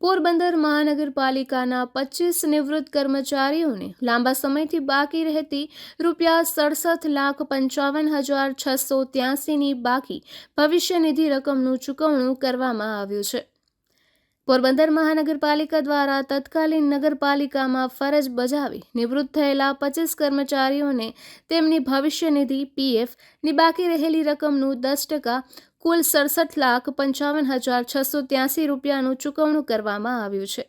પોરબંદર મહાનગરપાલિકાના 25 નિવૃત્ત કર્મચારીઓને લાંબા સમયથી બાકી રહેતી ₹67,55,683ની બાકી ભવિષ્ય નિધિ રકમનું ચૂકવણું કરવામાં આવ્યું છે। પોરબંદર મહાનગરપાલિકા દ્વારા તત્કાલીન નગરપાલિકામાં ફરજ બજાવી નિવૃત્ત થયેલા 25 કર્મચારીઓને તેમની ભવિષ્ય નિધિ PFની બાકી રહેલી રકમનું 10% કુલ ₹67,55,683નું ચૂકવણું કરવામાં આવ્યું છે।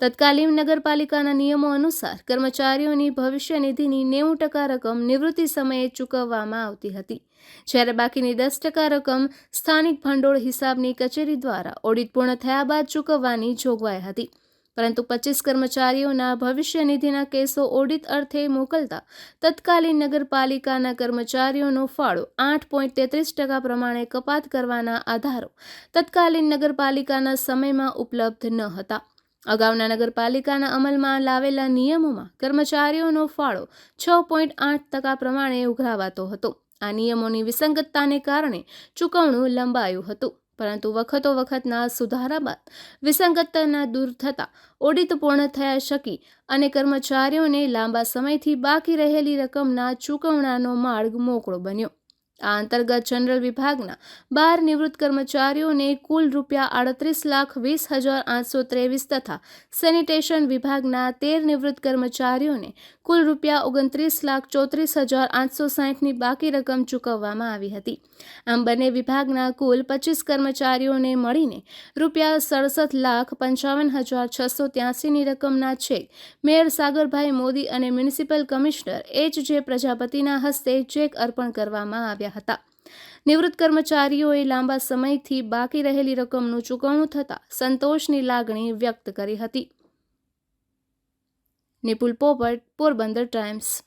તત્કાલીન નગરપાલિકાના નિયમો અનુસાર કર્મચારીઓની ભવિષ્ય નિધિની 90% રકમ નિવૃત્તિ સમયે ચૂકવવામાં આવતી હતી, જ્યારે બાકીની 10% રકમ સ્થાનિક ભંડોળ હિસાબની કચેરી દ્વારા ઓડિટ પૂર્ણ થયા બાદ ચૂકવવાની જોગવાઈ હતી। પરંતુ 25 કર્મચારીઓના ભવિષ્ય નિધિના કેસો ઓડિટ અર્થે મોકલતા તત્કાલીન નગરપાલિકાના કર્મચારીઓનો ફાળો 8.33% પ્રમાણે કપાત કરવાના આધારો તત્કાલીન નગરપાલિકાના સમયમાં ઉપલબ્ધ ન હતા। અગાઉના નગરપાલિકાના અમલમાં લાવેલા નિયમોમાં કર્મચારીઓનો ફાળો 6.8% પ્રમાણે ઉઘરાવાતો હતો। આ નિયમોની વિસંગતતાને કારણે ચૂકવણું લંબાયું હતું, પરંતુ વખતોવખતના સુધારા બાદ વિસંગતતા દૂર થતાં ઓડિટ પૂર્ણ થયા શકી અને કર્મચારીઓને લાંબા સમયથી બાકી રહેલી રકમના ચૂકવણાનો માર્ગ મોકળો બન્યો। આ અંતર્ગત જનરલ વિભાગના 12 નિવૃત્ત કર્મચારીઓને કુલ ₹38,20,823 તથા સેનિટેશન વિભાગના 13 નિવૃત્ત કર્મચારીઓને કુલ ₹29,34,860ની બાકી રકમ ચૂકવવામાં આવી હતી। આમ બંને વિભાગના કુલ 25 કર્મચારીઓને મળીને ₹67,55,683ની રકમના ચેક મેયર સાગરભાઈ મોદી અને મ્યુનિસિપલ કમિશનર H.J. પ્રજાપતિના હસ્તે ચેક અર્પણ કરવામાં આવ્યા હતા। નિવૃત્ત કર્મચારીઓએ લાંબા સમયથી બાકી રહેલી રકમનું ચૂકવણું થતાં સંતોષની લાગણી વ્યક્ત કરી હતી। નિપુલ પોપટ, પોરબંદર ટાઈમ્સ।